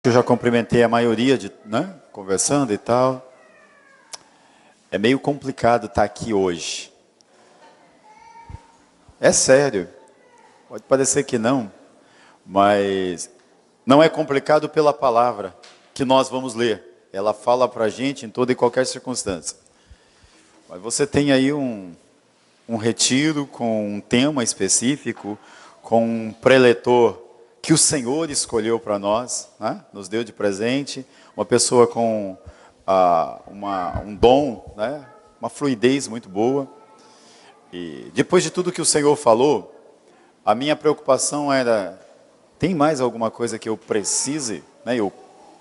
Eu já cumprimentei a maioria, conversando e tal. É meio complicado estar aqui hoje. É sério. Pode parecer que não, mas não é complicado pela palavra que nós vamos ler. Ela fala para a gente em toda e qualquer circunstância. Mas você tem aí um retiro com um tema específico, com um preletor que o Senhor escolheu para nós, né? Nos deu de presente, uma pessoa com um dom, né? Uma fluidez muito boa. E depois de tudo que o Senhor falou, a minha preocupação era, tem mais alguma coisa que eu precise, né? Eu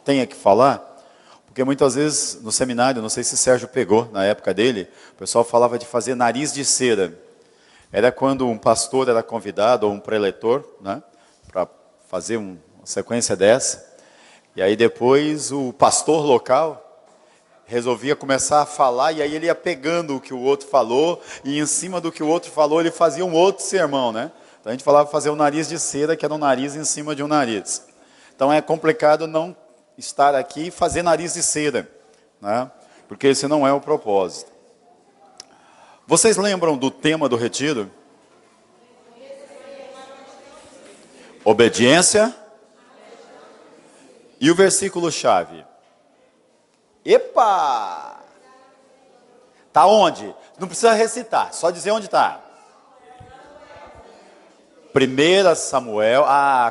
tenha que falar? Porque muitas vezes no seminário, não sei se o Sérgio pegou na época dele, o pessoal falava de fazer nariz de cera. Era quando um pastor era convidado, ou um preletor, né, para fazer uma sequência dessa. E aí depois o pastor local resolvia começar a falar, e aí ele ia pegando o que o outro falou, e em cima do que o outro falou, ele fazia um outro sermão, né? Então a gente falava fazer um nariz de cera, que era um nariz em cima de um nariz. Então é complicado não estar aqui e fazer nariz de cera, né? Porque esse não é o propósito. Vocês lembram do tema do retiro? Obediência. E o versículo-chave? Epa! Está onde? Não precisa recitar, só dizer onde está. 1 Samuel,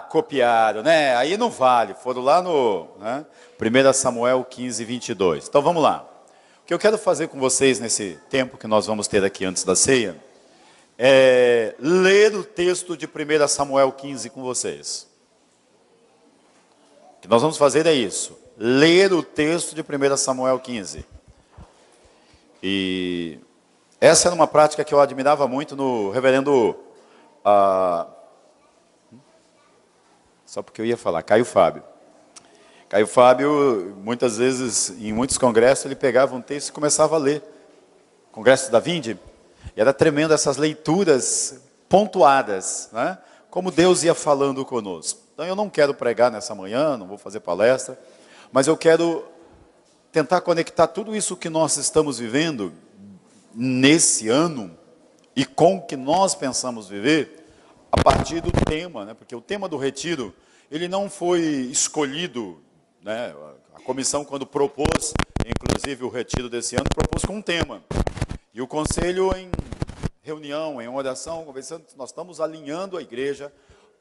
copiaram, né? Aí não vale, foram lá no 1 Samuel 15, 22. Então vamos lá. O que eu quero fazer com vocês nesse tempo que nós vamos ter aqui antes da ceia, é ler o texto de 1 Samuel 15 com vocês. O que nós vamos fazer é isso, ler o texto de 1 Samuel 15. E essa era uma prática que eu admirava muito no reverendo... Só porque eu ia falar, Caio Fábio. Caio Fábio, muitas vezes, em muitos congressos, ele pegava um texto e começava a ler. Congresso da Vinde, e era tremendo essas leituras pontuadas, né? Como Deus ia falando conosco. Então eu não quero pregar nessa manhã, não vou fazer palestra, mas eu quero tentar conectar tudo isso que nós estamos vivendo nesse ano e com o que nós pensamos viver a partir do tema, né? Porque o tema do retiro, ele não foi escolhido, né? A comissão, quando propôs, inclusive o retiro desse ano, propôs com um tema. E o conselho, em reunião, em oração, conversando, nós estamos alinhando a igreja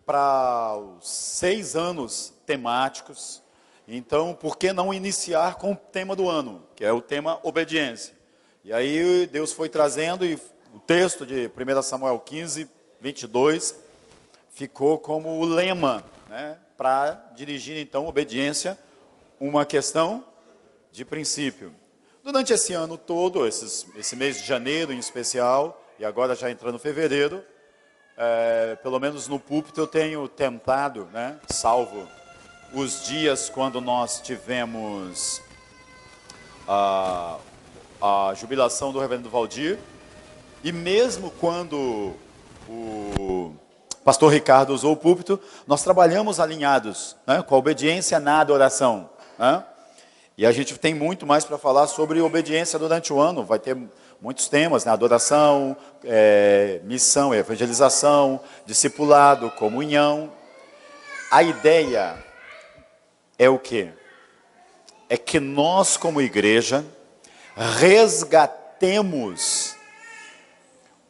para os 6 anos temáticos. Então, por que não iniciar com o tema do ano, que é o tema obediência? E aí Deus foi trazendo, e o texto de 1 Samuel 15, 22, ficou como o lema, né, para dirigir, então, obediência, uma questão de princípio. Durante esse ano todo, esse mês de janeiro em especial, e agora já entrando fevereiro, pelo menos no púlpito eu tenho tentado, né, salvo os dias quando nós tivemos a jubilação do reverendo Valdir, e mesmo quando o pastor Ricardo usou o púlpito, nós trabalhamos alinhados, né, com a obediência na adoração, né? E a gente tem muito mais para falar sobre obediência durante o ano. Vai ter muitos temas, né? Adoração, missão, evangelização, discipulado, comunhão. A ideia é o quê? É que nós, como igreja, resgatemos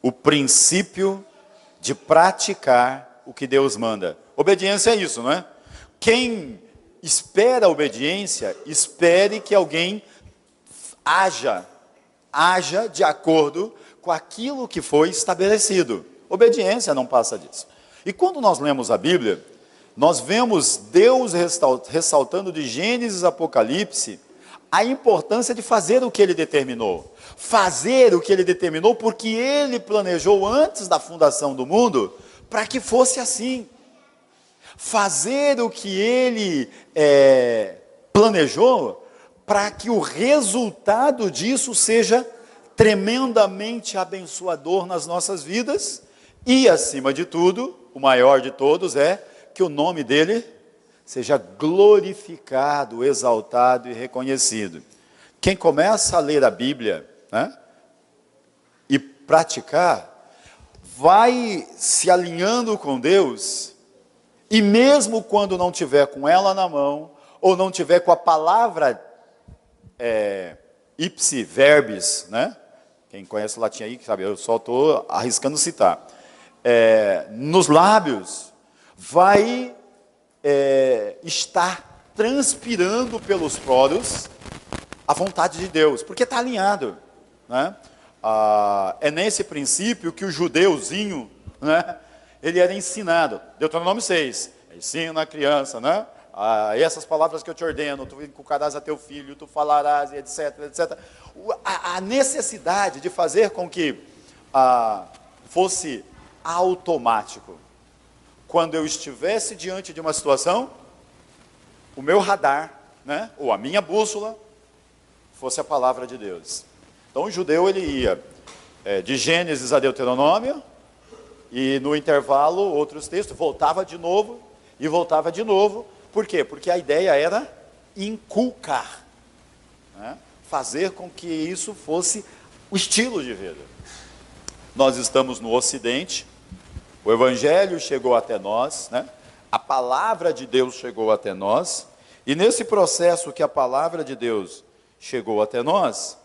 o princípio de praticar o que Deus manda. Obediência é isso, não é? Quem espera a obediência, espere que alguém haja de acordo com aquilo que foi estabelecido. Obediência não passa disso. E quando nós lemos a Bíblia, nós vemos Deus ressaltando de Gênesis a Apocalipse a importância de fazer o que Ele determinou. Fazer o que Ele determinou porque Ele planejou antes da fundação do mundo para que fosse assim. Fazer o que Ele planejou para que o resultado disso seja tremendamente abençoador nas nossas vidas e, acima de tudo, o maior de todos é que o nome dele seja glorificado, exaltado e reconhecido. Quem começa a ler a Bíblia, né, e praticar, vai se alinhando com Deus, e mesmo quando não tiver com ela na mão, ou não tiver com a palavra ipsi verbis, né? Quem conhece o latim aí, sabe, eu só estou arriscando citar. Nos lábios, vai estar transpirando pelos poros a vontade de Deus, porque está alinhado, né? É nesse princípio que o judeuzinho, né, ele era ensinado. Deuteronômio 6, ensina a criança, né? Essas palavras que eu te ordeno, tu inculcarás a teu filho, tu falarás, etc, etc. A necessidade de fazer com que fosse automático. Quando eu estivesse diante de uma situação, o meu radar, né, ou a minha bússola, fosse a palavra de Deus. Então o judeu, ele ia de Gênesis a Deuteronômio, e no intervalo, outros textos, voltava de novo, e voltava de novo. Por quê? Porque a ideia era inculcar, né? Fazer com que isso fosse o estilo de vida. Nós estamos no Ocidente, o Evangelho chegou até nós, né? A palavra de Deus chegou até nós, e nesse processo que a palavra de Deus chegou até nós,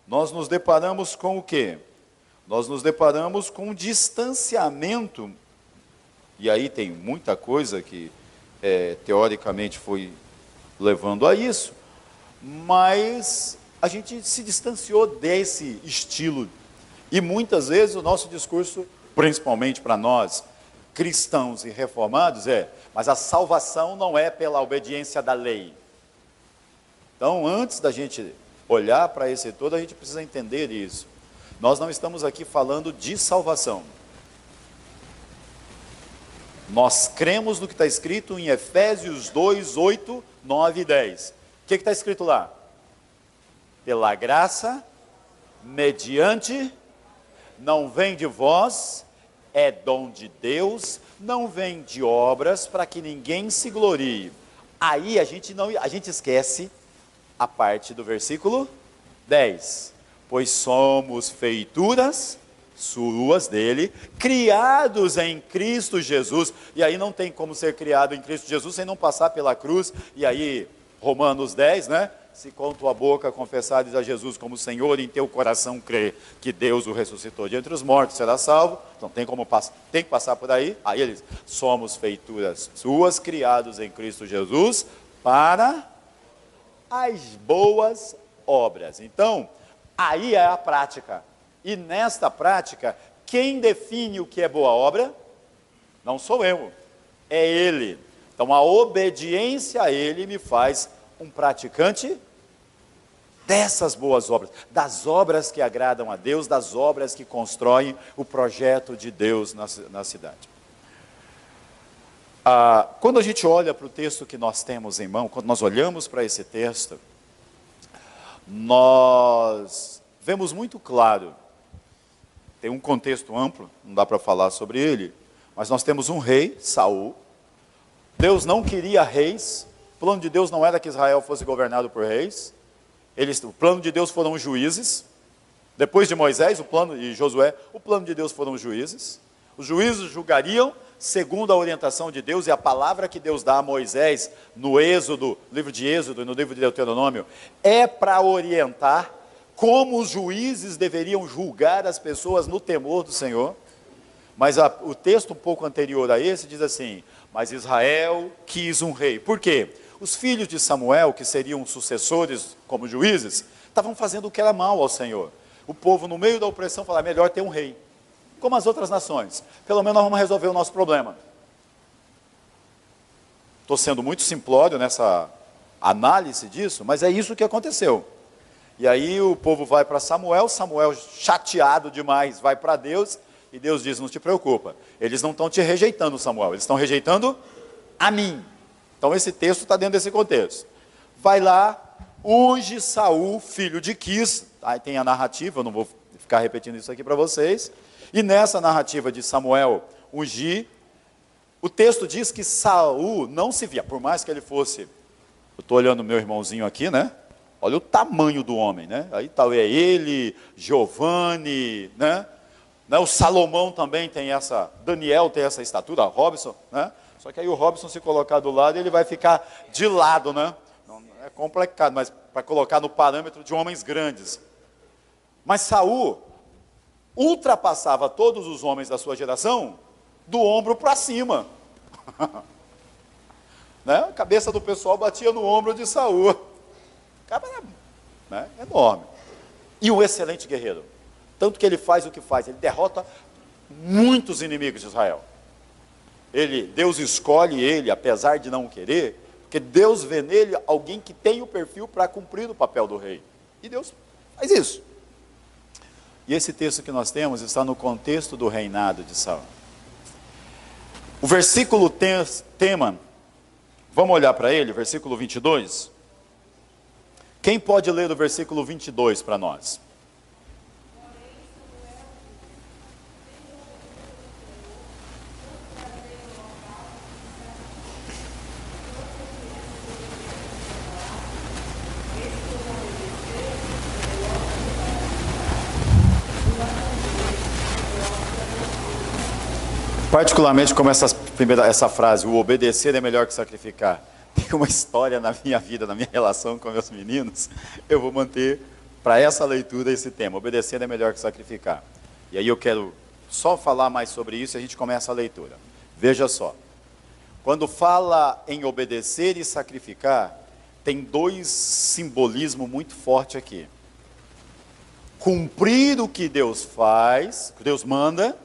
nós nos deparamos com o quê? Nós nos deparamos com um distanciamento, e aí tem muita coisa que teoricamente foi levando a isso, mas a gente se distanciou desse estilo, e muitas vezes o nosso discurso, principalmente para nós, cristãos e reformados, mas a salvação não é pela obediência da lei. Então, antes da gente olhar para esse todo, a gente precisa entender isso. Nós não estamos aqui falando de salvação. Nós cremos no que está escrito em Efésios 2, 8, 9 e 10. O que está escrito lá? Pela graça, mediante, não vem de vós, é dom de Deus, não vem de obras, para que ninguém se glorie. Aí a gente esquece a parte do versículo 10. Pois somos feituras suas dele, criados em Cristo Jesus. E aí não tem como ser criado em Cristo Jesus sem não passar pela cruz. E aí, Romanos 10, né? Se com tua boca confessares a Jesus como Senhor, e em teu coração crer que Deus o ressuscitou de entre os mortos, será salvo. Então tem que passar por aí. Aí eles, somos feituras suas, criados em Cristo Jesus, para as boas obras. Então, aí é a prática. E nesta prática, quem define o que é boa obra? Não sou eu, é Ele. Então a obediência a Ele me faz um praticante dessas boas obras, das obras que agradam a Deus, das obras que constroem o projeto de Deus na cidade. Quando a gente olha para o texto que nós temos em mão, quando nós olhamos para esse texto, nós vemos muito claro, tem um contexto amplo, não dá para falar sobre ele, mas nós temos um rei, Saul. Deus não queria reis, o plano de Deus não era que Israel fosse governado por reis, o plano de Deus foram juízes. Depois de Moisés e Josué, o plano de Deus foram juízes. Os juízes julgariam segundo a orientação de Deus, e a palavra que Deus dá a Moisés no Êxodo, livro de Êxodo e no livro de Deuteronômio, é para orientar como os juízes deveriam julgar as pessoas no temor do Senhor. Mas o texto um pouco anterior a esse diz assim: mas Israel quis um rei. Por quê? Os filhos de Samuel, que seriam sucessores como juízes, estavam fazendo o que era mal ao Senhor. O povo, no meio da opressão, falava: melhor ter um rei, como as outras nações, pelo menos nós vamos resolver o nosso problema. Estou sendo muito simplório nessa análise disso, mas é isso que aconteceu. E aí o povo vai para Samuel, Samuel chateado demais vai para Deus, e Deus diz: não te preocupa, eles não estão te rejeitando, Samuel, eles estão rejeitando a mim. Então esse texto está dentro desse contexto. Vai lá, unge Saul, filho de Quis. Aí tem a narrativa, eu não vou ficar repetindo isso aqui para vocês. E nessa narrativa de Samuel ungir, O texto diz que Saul não se via, por mais que ele fosse, eu estou olhando meu irmãozinho aqui, né? Olha o tamanho do homem, né? Aí tal é ele, Giovanni, né? O Salomão também tem essa, Daniel tem essa estatura, Robson, né? Só que aí o Robson, se colocar do lado, ele vai ficar de lado, né? Não, é complicado, mas para colocar no parâmetro de homens grandes. Mas Saul ultrapassava todos os homens da sua geração do ombro para cima. Né? A cabeça do pessoal batia no ombro de Saul. O cara era, né, enorme. E um excelente guerreiro. Tanto que ele faz o que faz, ele derrota muitos inimigos de Israel. Deus escolhe ele, apesar de não querer, porque Deus vê nele alguém que tem o perfil para cumprir o papel do rei. E Deus faz isso. E esse texto que nós temos está no contexto do reinado de Saul. O versículo tema, vamos olhar para ele, versículo 22. Quem pode ler o versículo 22 para nós? Particularmente como essa frase, o obedecer é melhor que sacrificar. Tem uma história na minha vida, na minha relação com meus meninos, eu vou manter para essa leitura esse tema, obedecer é melhor que sacrificar. E aí eu quero só falar mais sobre isso e a gente começa a leitura. Veja só, quando fala em obedecer e sacrificar, tem dois simbolismos muito fortes aqui. Cumprir o que Deus faz, o que Deus manda,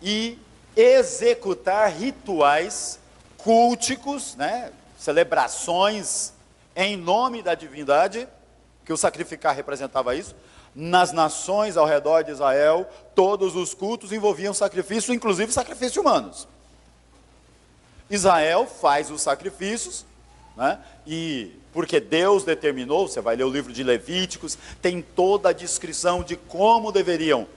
e executar rituais culticos, né, celebrações em nome da divindade, que o sacrificar representava isso. Nas nações ao redor de Israel, todos os cultos envolviam sacrifício, inclusive sacrifícios humanos. Israel faz os sacrifícios, né, e porque Deus determinou, você vai ler o livro de Levíticos, tem toda a descrição de como deveriam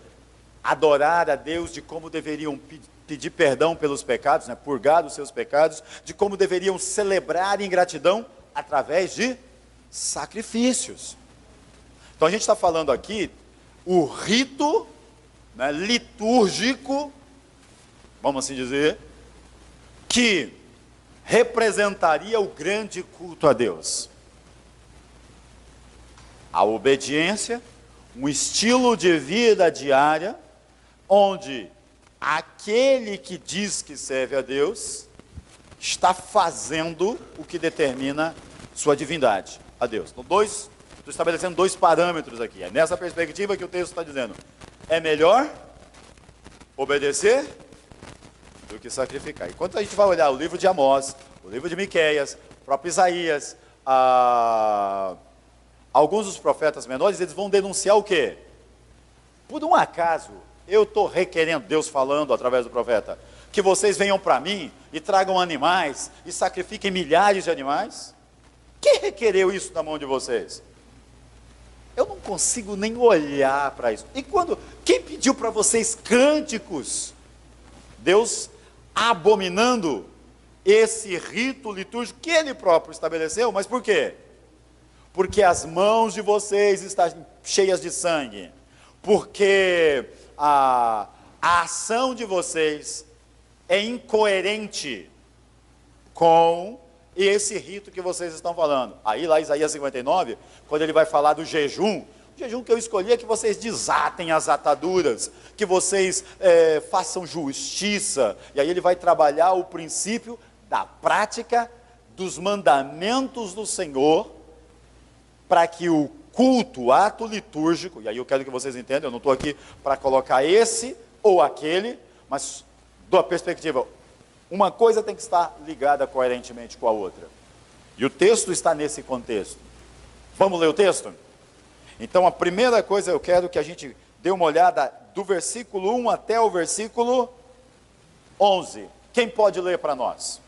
adorar a Deus, de como deveriam pedir perdão pelos pecados, né, purgar os seus pecados, de como deveriam celebrar em gratidão através de sacrifícios. Então a gente está falando aqui o rito, né, litúrgico, vamos assim dizer, que representaria o grande culto a Deus. A obediência, um estilo de vida diária, onde aquele que diz que serve a Deus está fazendo o que determina sua divindade a Deus. Então, estou estabelecendo dois parâmetros aqui. É nessa perspectiva que o texto está dizendo. É melhor obedecer do que sacrificar. Enquanto a gente vai olhar o livro de Amós, o livro de Miqueias, o próprio Isaías, alguns dos profetas menores, eles vão denunciar o quê? Por um acaso, eu estou requerendo, Deus falando através do profeta, que vocês venham para mim e tragam animais e sacrifiquem milhares de animais? Quem requereu isso na mão de vocês? Eu não consigo nem olhar para isso. E quem pediu para vocês cânticos? Deus abominando esse rito litúrgico que Ele próprio estabeleceu, mas por quê? Porque as mãos de vocês estão cheias de sangue, porque a ação de vocês é incoerente com esse rito que vocês estão falando. Aí lá Isaías 59, quando ele vai falar do jejum, o jejum que eu escolhi é que vocês desatem as ataduras, que vocês façam justiça, e aí ele vai trabalhar o princípio da prática dos mandamentos do Senhor, para que o culto, o ato litúrgico, e aí eu quero que vocês entendam, eu não estou aqui para colocar esse ou aquele, mas da perspectiva, uma coisa tem que estar ligada coerentemente com a outra. E o texto está nesse contexto. Vamos ler o texto? Então a primeira coisa eu quero que a gente dê uma olhada do versículo 1 até o versículo 11. Quem pode ler para nós?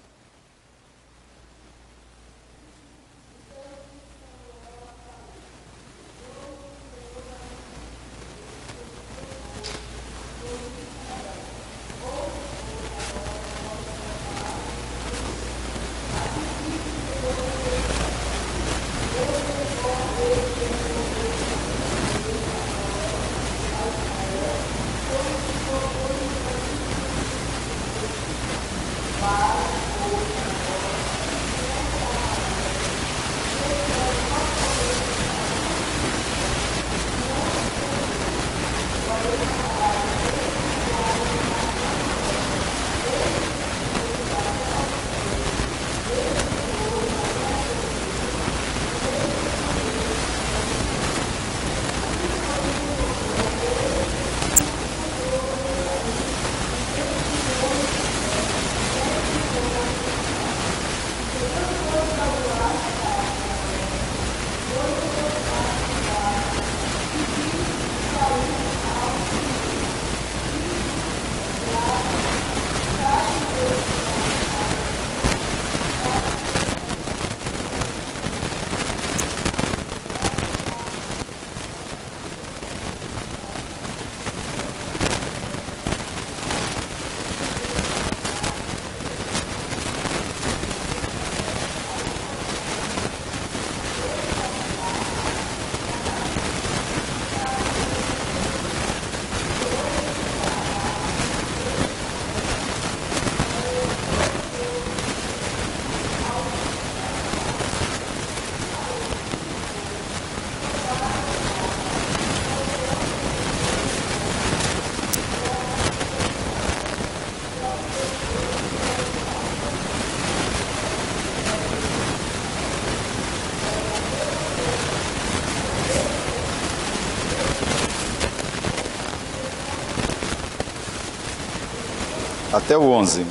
até o 11.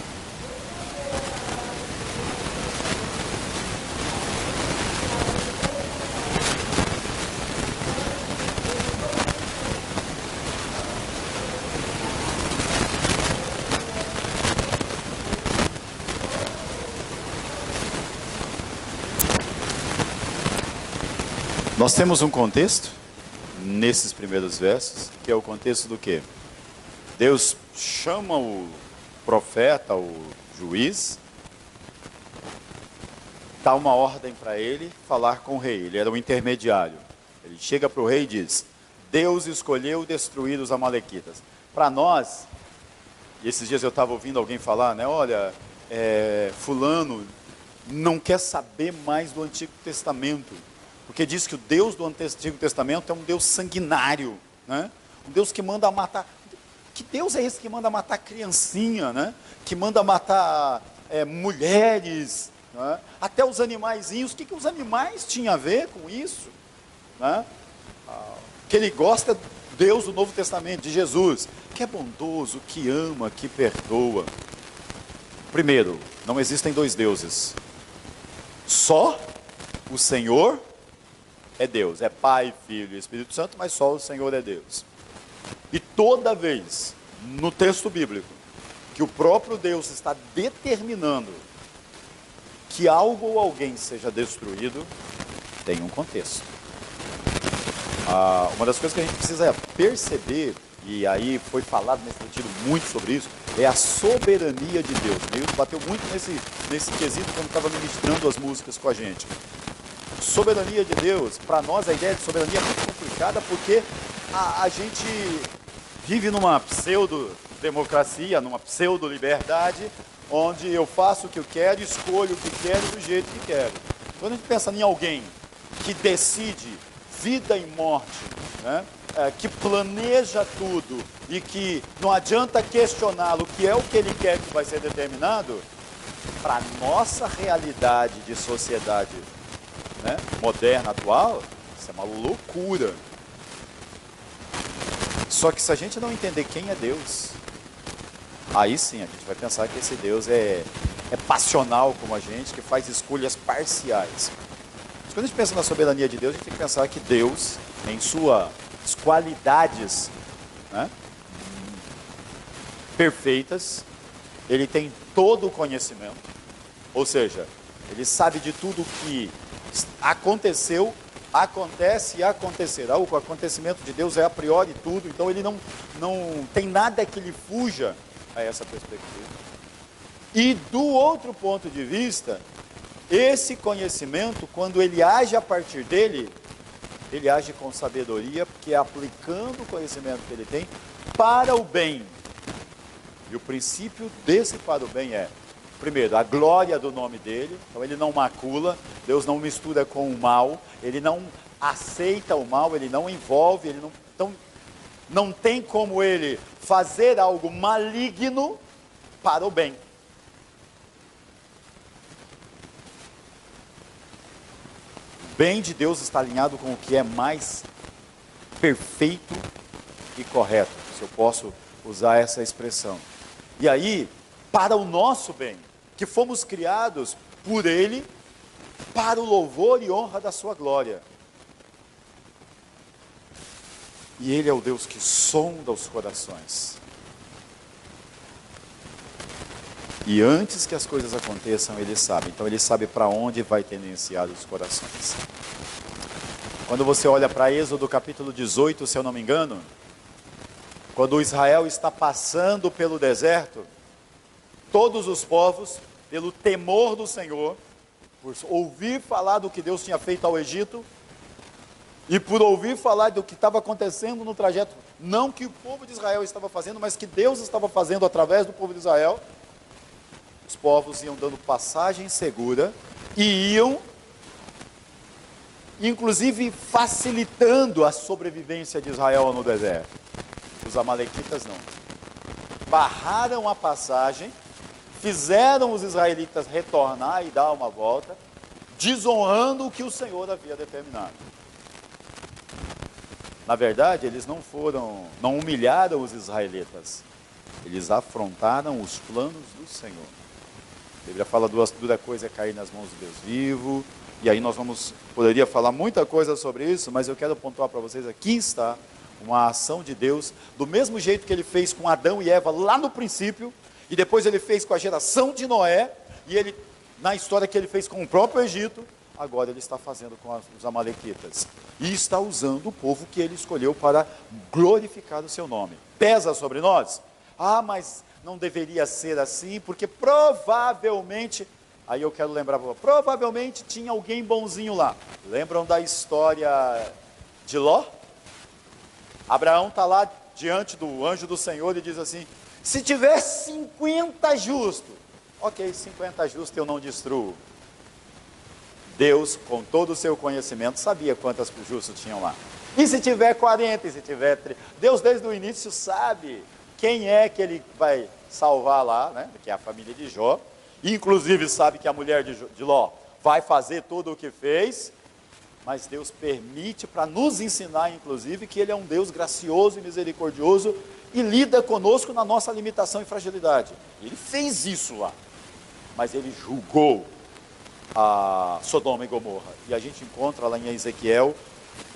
Nós temos um contexto nesses primeiros versos, que é o contexto do quê? Deus chama o profeta, o juiz, dá uma ordem para ele falar com o rei. Ele era o intermediário. Ele chega para o rei e diz: Deus escolheu destruir os amalequitas. Para nós, e esses dias eu estava ouvindo alguém falar, né? Olha, fulano não quer saber mais do Antigo Testamento, porque diz que o Deus do Antigo Testamento é um Deus sanguinário, né? Um Deus que manda matar. Que Deus é esse que manda matar criancinha, né? Que manda matar mulheres, né? Até os animaizinhos. O que os animais tinham a ver com isso, né? Que ele gosta de Deus do Novo Testamento, de Jesus, que é bondoso, que ama, que perdoa. Primeiro, não existem dois deuses. Só o Senhor é Deus, é Pai, Filho e Espírito Santo, mas só o Senhor é Deus. E toda vez, no texto bíblico, que o próprio Deus está determinando que algo ou alguém seja destruído, tem um contexto. Uma das coisas que a gente precisa perceber, e aí foi falado nesse sentido muito sobre isso, é a soberania de Deus. Deus bateu muito nesse quesito quando estava ministrando as músicas com a gente. Soberania de Deus, para nós a ideia de soberania é muito complicada, porque a gente vive numa pseudo-democracia, numa pseudo-liberdade, onde eu faço o que eu quero, escolho o que quero do jeito que quero. Quando a gente pensa em alguém que decide vida e morte, né? Que planeja tudo e que não adianta questioná-lo, que é o que ele quer que vai ser determinado, para a nossa realidade de sociedade, né, moderna, atual, isso é uma loucura. Só que se a gente não entender quem é Deus, aí sim a gente vai pensar que esse Deus é passional como a gente, que faz escolhas parciais. Mas quando a gente pensa na soberania de Deus, a gente tem que pensar que Deus, em suas qualidades, né, perfeitas, ele tem todo o conhecimento, ou seja, ele sabe de tudo que aconteceu, acontece e acontecerá. O acontecimento de Deus é a priori tudo, então ele não tem nada que lhe fuja a essa perspectiva. E do outro ponto de vista, esse conhecimento, quando ele age a partir dele, ele age com sabedoria, porque é aplicando o conhecimento que ele tem para o bem. E o princípio desse para o bem é, primeiro, a glória do nome dele. Então ele não macula, Deus não mistura com o mal, ele não aceita o mal, ele não envolve, ele não tem como ele fazer algo maligno para o bem. O bem de Deus está alinhado com o que é mais perfeito e correto, se eu posso usar essa expressão. E aí, para o nosso bem, que fomos criados por Ele, para o louvor e honra da sua glória. E Ele é o Deus que sonda os corações. E antes que as coisas aconteçam, Ele sabe. Então Ele sabe para onde vai tendenciar os corações. Quando você olha para Êxodo capítulo 18, se eu não me engano, quando Israel está passando pelo deserto, todos os povos, pelo temor do Senhor, por ouvir falar do que Deus tinha feito ao Egito, e por ouvir falar do que estava acontecendo no trajeto, não que o povo de Israel estava fazendo, mas que Deus estava fazendo através do povo de Israel, os povos iam dando passagem segura, e iam, inclusive, facilitando a sobrevivência de Israel no deserto. Os amalequitas não. Barraram a passagem, fizeram os israelitas retornar e dar uma volta, desonrando o que o Senhor havia determinado. Na verdade, eles não humilharam os israelitas. Eles afrontaram os planos do Senhor. A Bíblia fala dura coisa é cair nas mãos do Deus vivo. E aí poderia falar muita coisa sobre isso, mas eu quero pontuar para vocês, aqui está uma ação de Deus, do mesmo jeito que ele fez com Adão e Eva lá no princípio, e depois ele fez com a geração de Noé, e ele, na história que ele fez com o próprio Egito, agora ele está fazendo com os amalequitas. E está usando o povo que ele escolheu para glorificar o seu nome. Pesa sobre nós? Ah, mas não deveria ser assim, porque provavelmente... Aí eu quero lembrar, provavelmente tinha alguém bonzinho lá. Lembram da história de Ló? Abraão está lá diante do anjo do Senhor e diz assim, se tiver 50 justos, ok, 50 justos eu não destruo. Deus, com todo o seu conhecimento, sabia quantos justos tinham lá. E se tiver 40, e se tiver 30? Deus desde o início sabe quem é que ele vai salvar lá, né? Que é a família de Jó. Inclusive sabe que a mulher de Ló vai fazer tudo o que fez, mas Deus permite para nos ensinar, inclusive, que Ele é um Deus gracioso e misericordioso e lida conosco na nossa limitação e fragilidade. Ele fez isso lá, mas Ele julgou a Sodoma e Gomorra. E a gente encontra lá em Ezequiel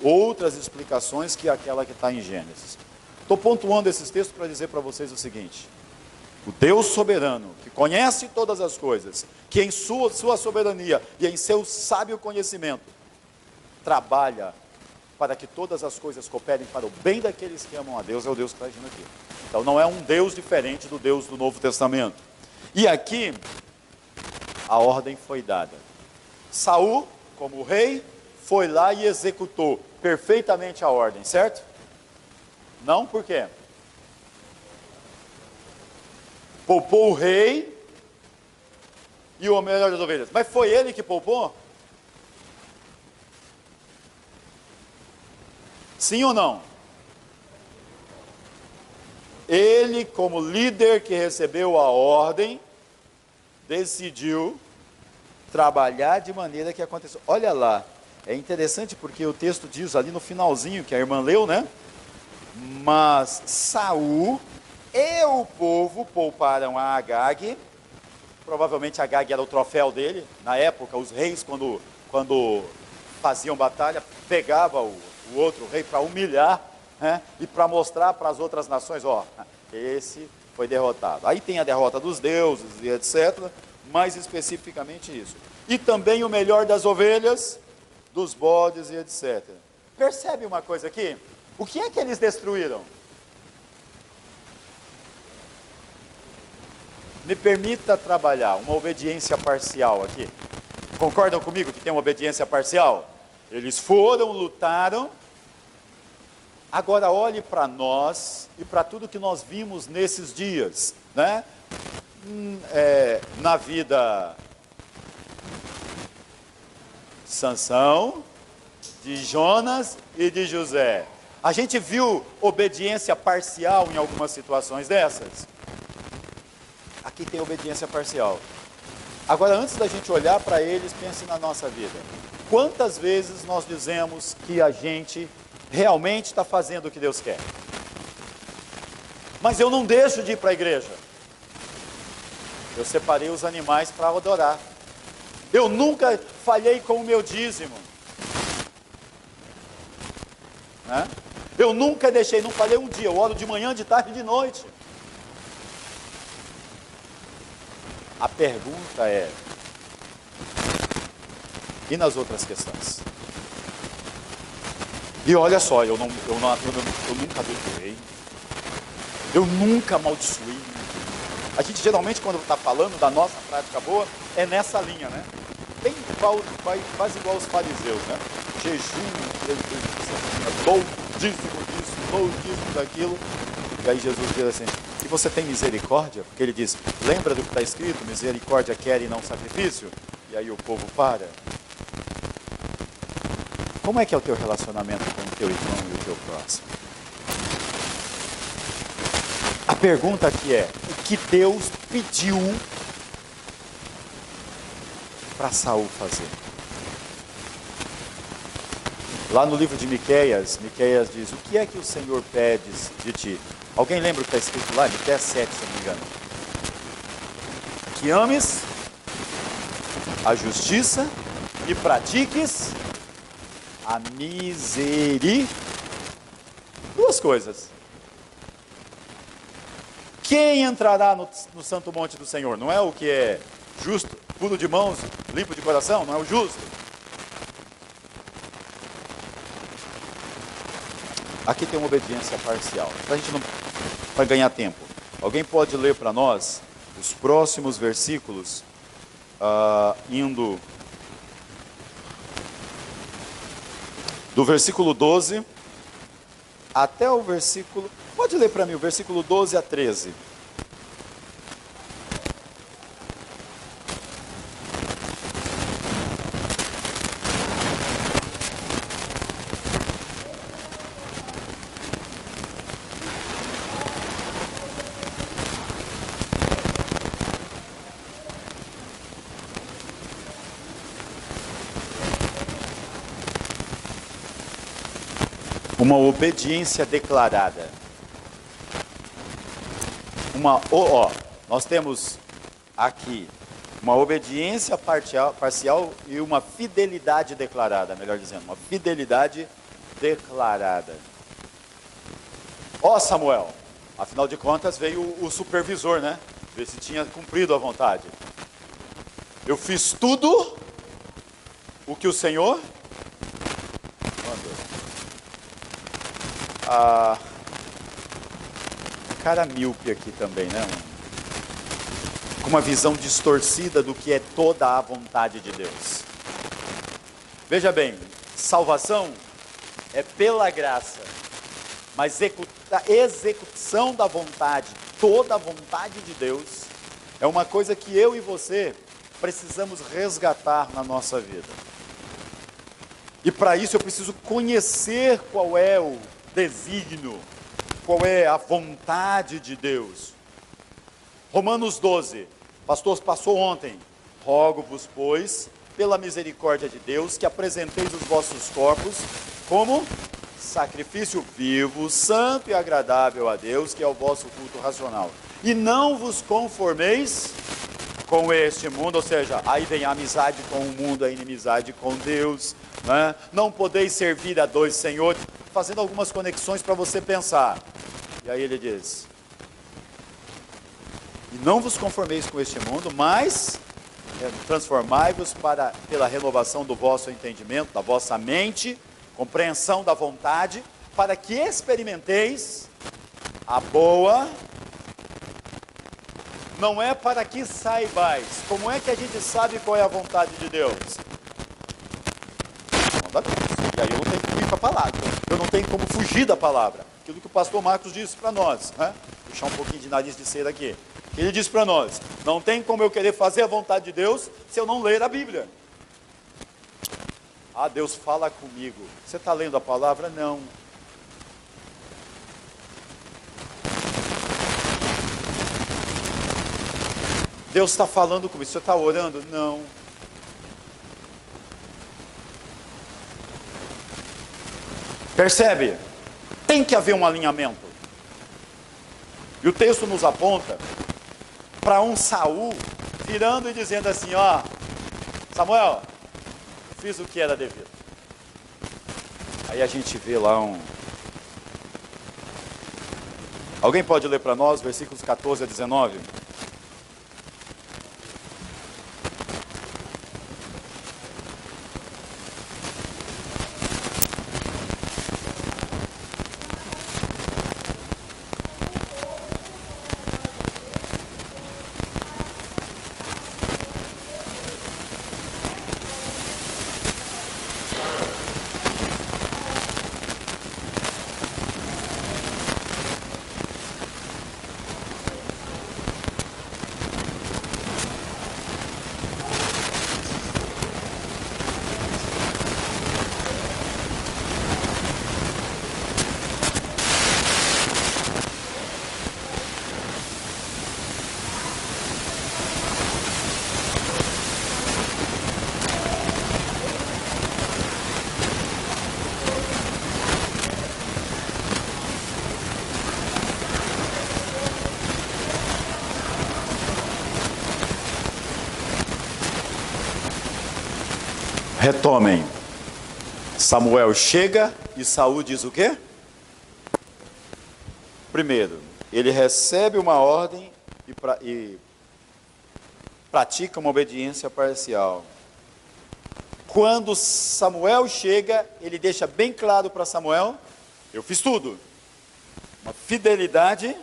outras explicações que aquela que está em Gênesis. Estou pontuando esses textos para dizer para vocês o seguinte: o Deus soberano, que conhece todas as coisas, que em sua soberania e em seu sábio conhecimento, trabalha para que todas as coisas cooperem para o bem daqueles que amam a Deus, é o Deus que está agindo aqui. Então não é um Deus diferente do Deus do Novo Testamento. E aqui, a ordem foi dada. Saul, como rei, foi lá e executou perfeitamente a ordem, certo? Não, por quê? Poupou o rei e o melhor das ovelhas. Mas foi ele que poupou? Sim ou não? Ele, como líder que recebeu a ordem, decidiu trabalhar de maneira que aconteceu. Olha lá, é interessante porque o texto diz ali no finalzinho, que a irmã leu, né? Mas Saul e o povo pouparam a Agag. Provavelmente Agag era o troféu dele. Na época, os reis, quando faziam batalha, pegavam o outro rei para humilhar, né? E para mostrar para as outras nações, ó, esse foi derrotado. Aí tem a derrota dos deuses e etc., mais especificamente isso. E também o melhor das ovelhas, dos bodes e etc. Percebe uma coisa aqui? O que é que eles destruíram? Me permita trabalhar uma obediência parcial aqui. Concordam comigo que tem uma obediência parcial? Eles foram, lutaram. Agora olhe para nós e para tudo que nós vimos nesses dias, né? Na vida de Sansão, de Jonas e de José. A gente viu obediência parcial em algumas situações dessas? Aqui tem obediência parcial. Agora, antes da gente olhar para eles, pense na nossa vida. Quantas vezes nós dizemos que a gente realmente está fazendo o que Deus quer? Mas eu não deixo de ir para a igreja. Eu separei os animais para adorar. Eu nunca falhei com o meu dízimo. Né? Eu nunca deixei, não falhei um dia. Eu oro de manhã, de tarde e de noite. A pergunta é: e nas outras questões? E olha só, eu nunca adulterei, eu nunca amaldiçoei. A gente geralmente, quando está falando da nossa prática boa, é nessa linha, né? Bem quase igual os fariseus, né? Jejum, dou dízimo disso, dou dízimo daquilo. E aí Jesus diz assim: e você tem misericórdia? Porque ele diz: lembra do que está escrito? Misericórdia quer e não sacrifício? E aí o povo para. Como é que é o teu relacionamento com o teu irmão e o teu próximo? A pergunta aqui é: o que Deus pediu para Saul fazer? Lá no livro de Miqueias, Miqueias diz: o que é que o Senhor pede de ti? Alguém lembra o que está escrito lá? Miqueias 7, se não me engano. Que ames a justiça e pratiques a misericórdia. Duas coisas. Quem entrará no santo monte do Senhor? Não é o que é justo, puro de mãos, limpo de coração? Não é o justo. Aqui tem uma obediência parcial, para a gente não, para ganhar tempo. Alguém pode ler para nós os próximos versículos, indo do versículo 12 até o versículo... Pode ler para mim o versículo 12 a 13. Uma obediência declarada. Nós temos aqui uma obediência parcial e uma fidelidade declarada, melhor dizendo, uma fidelidade declarada. Samuel, afinal de contas veio o supervisor, né? Ver se tinha cumprido a vontade. Eu fiz tudo o que o Senhor mandou. Cara míope aqui também, né? Com uma visão distorcida do que é toda a vontade de Deus. Veja bem, salvação é pela graça, mas a execução da vontade, toda a vontade de Deus, é uma coisa que eu e você precisamos resgatar na nossa vida. E para isso eu preciso conhecer qual é o desígnio, qual é a vontade de Deus. Romanos 12, pastor passou ontem. Rogo-vos, pois, pela misericórdia de Deus, que apresenteis os vossos corpos como sacrifício vivo, santo e agradável a Deus, que é o vosso culto racional. E não vos conformeis com este mundo, ou seja, aí vem a amizade com o mundo, a inimizade com Deus, né? Não podeis servir a dois senhores, fazendo algumas conexões para você pensar. E aí ele diz: e não vos conformeis com este mundo, mas transformai-vos pela renovação do vosso entendimento, da vossa mente, compreensão da vontade, para que experimenteis a boa. Não é para que saibais. Como é que a gente sabe qual é a vontade de Deus? Não dá tempo. E aí eu não tenho que ir para a palavra. Eu não tenho como fugir da palavra. Aquilo que o pastor Marcos disse para nós, né? Puxar um pouquinho de nariz de cera aqui. Ele disse para nós: não tem como eu querer fazer a vontade de Deus se eu não ler a Bíblia. Deus fala comigo. Você está lendo a palavra? Não. Deus está falando comigo. Você está orando? Não. Percebe? Tem que haver um alinhamento. E o texto nos aponta para um Saul virando e dizendo assim: Samuel, fiz o que era devido. Aí a gente vê lá Alguém pode ler para nós versículos 14 a 19? Retomem. Samuel chega e Saul diz o quê? Primeiro, ele recebe uma ordem e pratica uma obediência parcial. Quando Samuel chega, ele deixa bem claro para Samuel: eu fiz tudo. Uma fidelidade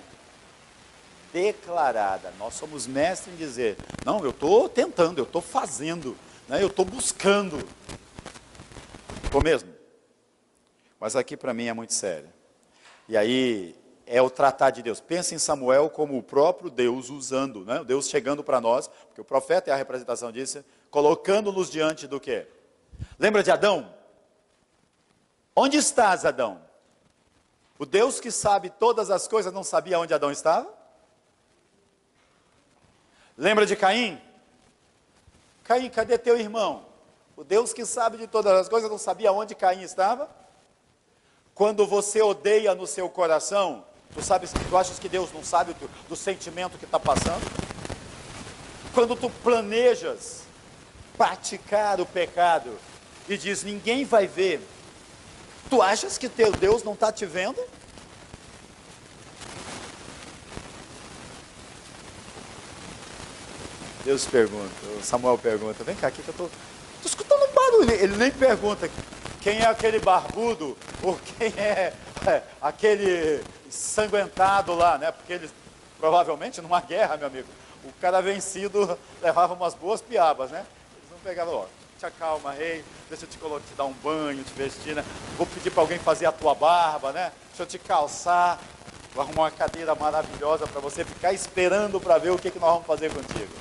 declarada. Nós somos mestres em dizer: não, eu estou tentando, eu estou fazendo, né? Eu estou buscando. Estou mesmo. Mas aqui para mim é muito sério. E aí é o tratar de Deus. Pensa em Samuel como o próprio Deus usando, né? Deus chegando para nós, porque o profeta é a representação disso, colocando-nos diante do quê? Lembra de Adão? Onde estás, Adão? O Deus que sabe todas as coisas não sabia onde Adão estava? Lembra de Caim? Caim, cadê teu irmão? O Deus que sabe de todas as coisas não sabia onde Caim estava? Quando você odeia no seu coração, tu achas que Deus não sabe do sentimento que está passando? Quando tu planejas praticar o pecado e diz: ninguém vai ver, tu achas que teu Deus não está te vendo? Deus pergunta, Samuel pergunta: vem cá, aqui que eu estou escutando um barulho. Ele nem pergunta quem é aquele barbudo ou quem é aquele sanguentado lá, né? Porque eles, provavelmente, numa guerra, meu amigo, o cara vencido levava umas boas piabas, né? Eles não pegavam: ó, te acalma, rei, deixa eu te dar um banho, te vestir, né? Vou pedir para alguém fazer a tua barba, né? Deixa eu te calçar, vou arrumar uma cadeira maravilhosa para você ficar esperando para ver o que nós vamos fazer contigo.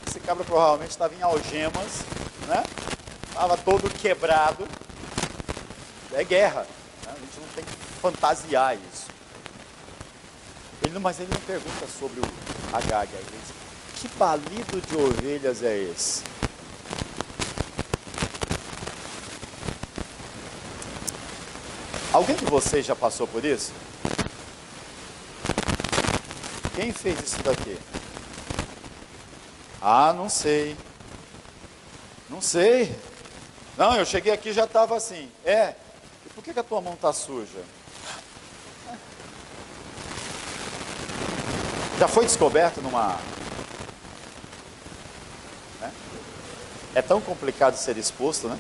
Esse cabra provavelmente estava em algemas, né? Estava todo quebrado. É guerra, né? A gente não tem que fantasiar isso. Mas ele não pergunta sobre o Agag. Ele diz: que balido de ovelhas é esse? Alguém de vocês já passou por isso? Quem fez isso daqui? Ah, não sei. Não sei. Não, eu cheguei aqui e já estava assim. E por que a tua mão está suja? Já foi descoberto numa... né? É tão complicado ser exposto, né?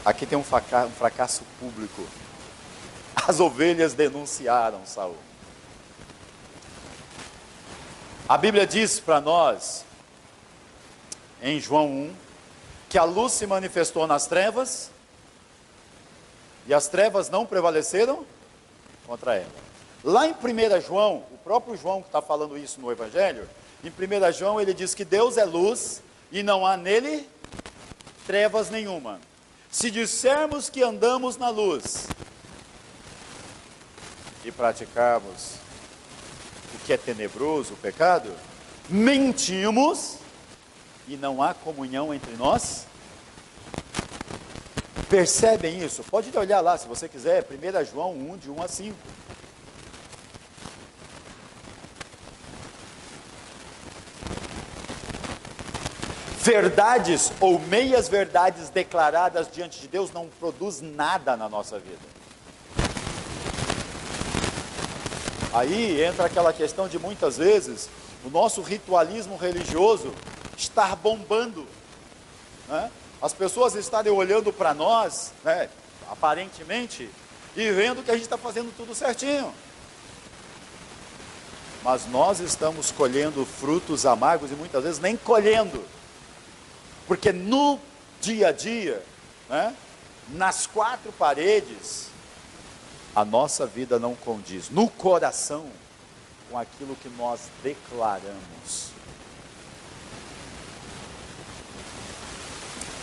Aqui tem um fracasso público. As ovelhas denunciaram Saul. A Bíblia diz para nós, em João 1, que a luz se manifestou nas trevas, e as trevas não prevaleceram contra ela. Lá em 1 João, o próprio João que está falando isso no Evangelho, em 1 João ele diz que Deus é luz, e não há nele trevas nenhuma. Se dissermos que andamos na luz, e praticarmos o que é tenebroso, o pecado, mentimos, e não há comunhão entre nós. Percebem isso? Pode olhar lá, se você quiser, 1 João 1, de 1 a 5. Verdades ou meias verdades declaradas diante de Deus não produz nada na nossa vida. Aí entra aquela questão de muitas vezes o nosso ritualismo religioso estar bombando, né? As pessoas estarem olhando para nós, né, aparentemente, e vendo que a gente está fazendo tudo certinho. Mas nós estamos colhendo frutos amargos e muitas vezes nem colhendo. Porque no dia a dia, né, nas quatro paredes, a nossa vida não condiz no coração com aquilo que nós declaramos.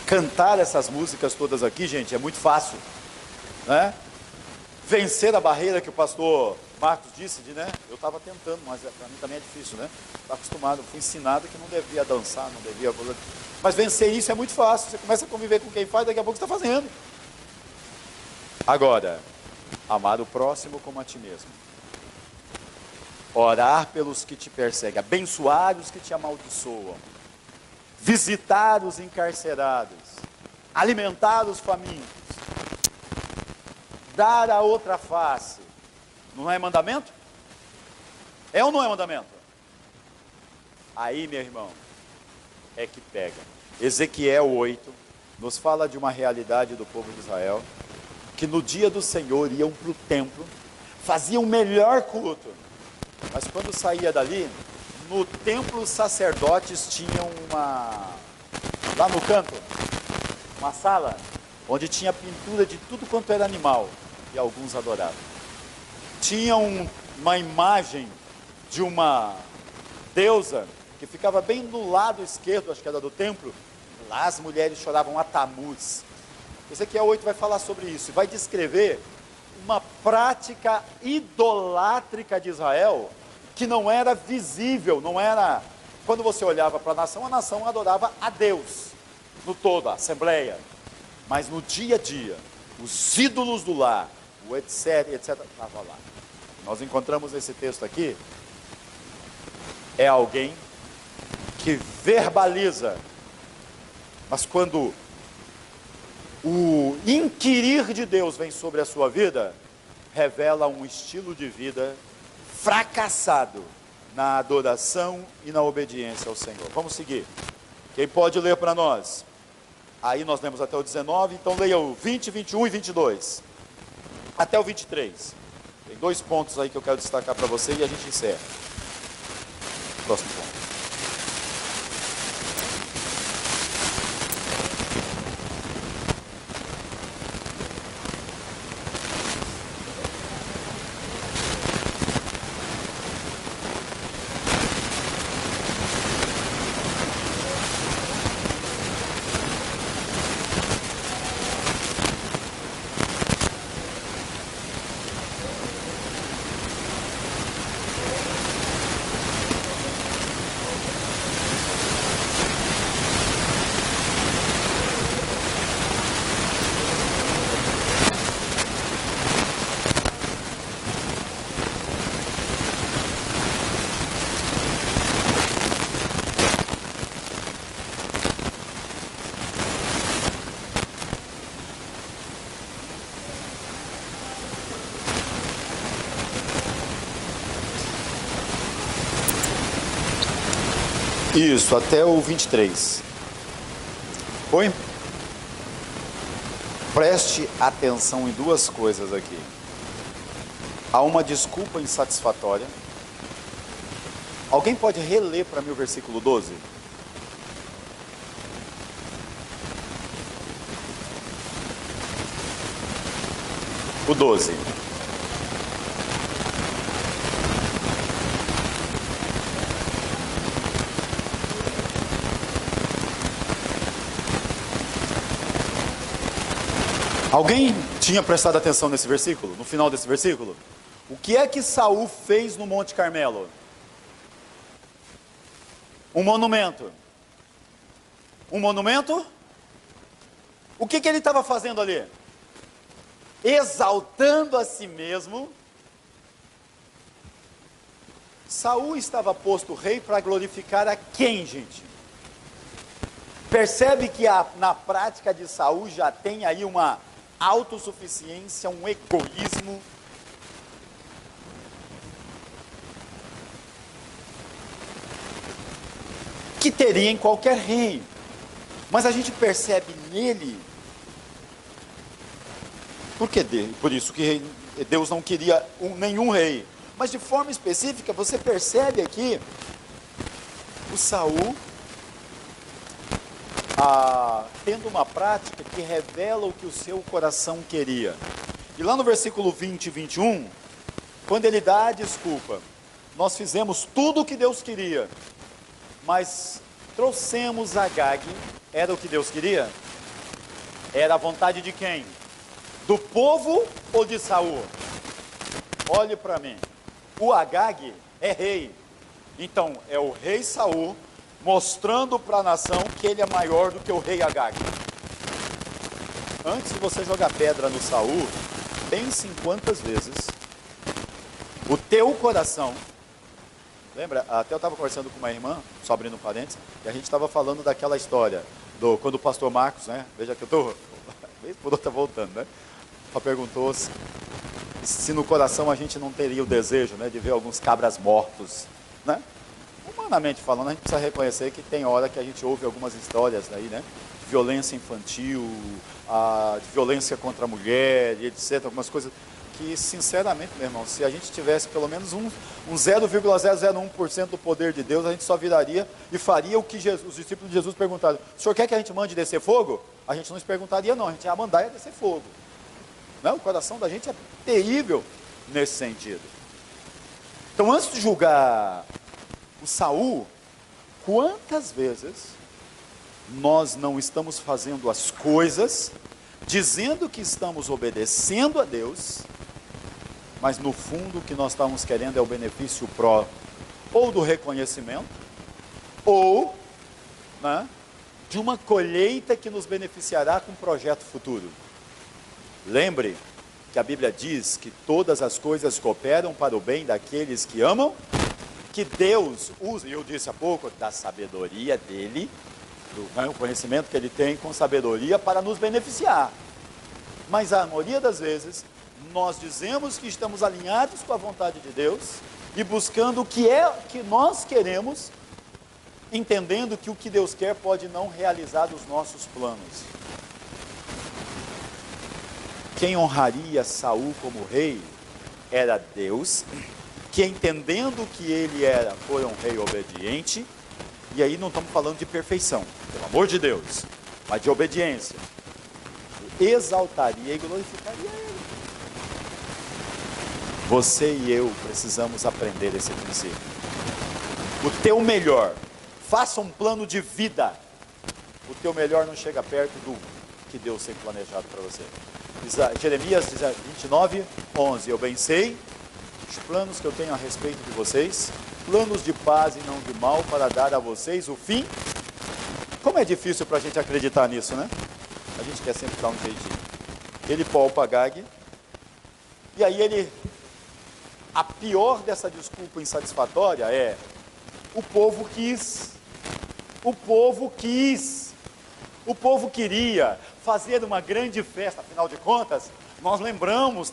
Cantar essas músicas todas aqui, gente, é muito fácil, né? Vencer a barreira que o pastor Marcos disse, né? Eu estava tentando, mas para mim também é difícil, né? Estou acostumado, fui ensinado que não devia dançar, não devia... Mas vencer isso é muito fácil. Você começa a conviver com quem faz, daqui a pouco você está fazendo. Agora, amar o próximo como a ti mesmo. Orar pelos que te perseguem, abençoar os que te amaldiçoam. visitar os encarcerados, alimentar os famintos, dar a outra face. Não é mandamento? É ou não é mandamento? Aí, meu irmão, é que pega. Ezequiel 8 nos fala de uma realidade do povo de Israel, que no dia do Senhor iam para o templo, faziam o melhor culto, mas quando saía dali, no templo os sacerdotes tinham lá no canto, uma sala, onde tinha pintura de tudo quanto era animal, e alguns adoravam. Tinham uma imagem de uma deusa, que ficava bem do lado esquerdo, acho que era do templo. Lá as mulheres choravam a Tamuz. Ezequiel 8 vai falar sobre isso, e vai descrever uma prática idolátrica de Israel, que não era visível, não era... Quando você olhava para a nação adorava a Deus, no todo, a assembleia. Mas no dia a dia, os ídolos do lar, o etc, estava lá. Nós encontramos nesse texto aqui, é alguém que verbaliza, mas quando o inquirir de Deus vem sobre a sua vida, revela um estilo de vida fracassado na adoração e na obediência ao Senhor. Vamos seguir. Quem pode ler para nós? Aí nós lemos até o 19, então leia o 20, 21 e 22. Até o 23. Tem 2 pontos aí que eu quero destacar para você e a gente encerra. Próximo ponto. Isso, até o 23. Foi? Preste atenção em 2 coisas aqui. Há uma desculpa insatisfatória. Alguém pode reler para mim o versículo 12? O 12. Alguém tinha prestado atenção nesse versículo, no final desse versículo? O que é que Saul fez no Monte Carmelo? Um monumento. Um monumento? O que ele estava fazendo ali? Exaltando a si mesmo. Saul estava posto rei para glorificar a quem, gente? Percebe que na prática de Saul já tem aí uma autossuficiência, um egoísmo. Que teria em qualquer rei. Mas a gente percebe nele, por isso que Deus não queria nenhum rei. Mas de forma específica, você percebe aqui o Saul tendo uma prática que revela o que o seu coração queria. E lá no versículo 20 e 21, quando ele dá a desculpa, nós fizemos tudo o que Deus queria, mas trouxemos Agag. Era o que Deus queria? Era a vontade de quem? Do povo ou de Saul? Olhe para mim. O Agag é rei. Então é o rei Saul mostrando para a nação que ele é maior do que o rei Agag. Antes de você jogar pedra no Saul, pense em quantas vezes o teu coração Lembra? Até eu estava conversando com uma irmã, só abrindo um parênteses, e a gente estava falando daquela história, quando o pastor Marcos, né? Veja que eu estou, vez por outra voltando, né? Ela perguntou se no coração a gente não teria o desejo, né, de ver alguns cabras mortos, né? Humanamente falando, a gente precisa reconhecer que tem hora que a gente ouve algumas histórias aí, né? De violência infantil, de violência contra a mulher, e etc. Algumas coisas que, sinceramente, meu irmão, se a gente tivesse pelo menos um 0,001% do poder de Deus, a gente só viraria e faria o que os discípulos de Jesus perguntaram. O senhor quer que a gente mande descer fogo? A gente não se perguntaria não, a gente ia mandar e descer fogo. Não, o coração da gente é terrível nesse sentido. Então, antes de julgar o Saul, quantas vezes nós não estamos fazendo as coisas, dizendo que estamos obedecendo a Deus, mas no fundo o que nós estamos querendo é o benefício próprio, ou do reconhecimento, ou, né, de uma colheita que nos beneficiará com um projeto futuro. Lembre que a Bíblia diz que todas as coisas cooperam para o bem daqueles que amam, que Deus usa, e eu disse há pouco, da sabedoria dele, o conhecimento que ele tem com sabedoria para nos beneficiar. Mas a maioria das vezes, nós dizemos que estamos alinhados com a vontade de Deus e buscando o que é que nós queremos, entendendo que o que Deus quer pode não realizar os nossos planos. Quem honraria Saul como rei era Deus, que entendendo que ele foi um rei obediente, e aí não estamos falando de perfeição, pelo amor de Deus, mas de obediência, exaltaria e glorificaria ele. Você e eu precisamos aprender esse princípio. O teu melhor, faça um plano de vida, o teu melhor não chega perto do que Deus tem planejado para você. Jeremias 29, 11, eu bem sei os planos que eu tenho a respeito de vocês, planos de paz e não de mal, para dar a vocês o fim. Como é difícil para a gente acreditar nisso, né? A gente quer sempre dar um jeitinho. Ele poupa Agag, e aí a pior dessa desculpa insatisfatória é, o povo queria fazer uma grande festa, afinal de contas, nós lembramos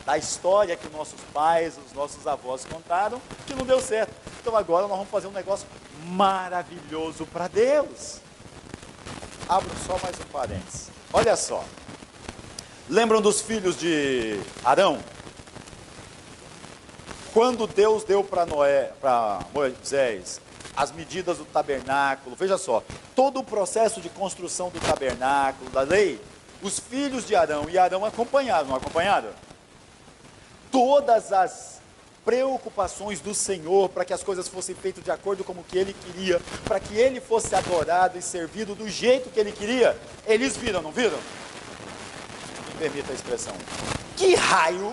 da história que nossos pais, os nossos avós contaram, que não deu certo. Então agora nós vamos fazer um negócio maravilhoso para Deus. Abro só mais um parênteses. Olha só. Lembram dos filhos de Arão? Quando Deus deu para Moisés as medidas do tabernáculo, veja só, todo o processo de construção do tabernáculo, da lei, os filhos de Arão e Arão acompanharam, não acompanharam? Todas as preocupações do Senhor para que as coisas fossem feitas de acordo com o que Ele queria, para que Ele fosse adorado e servido do jeito que Ele queria, eles viram, não viram? Me permita a expressão. Que raio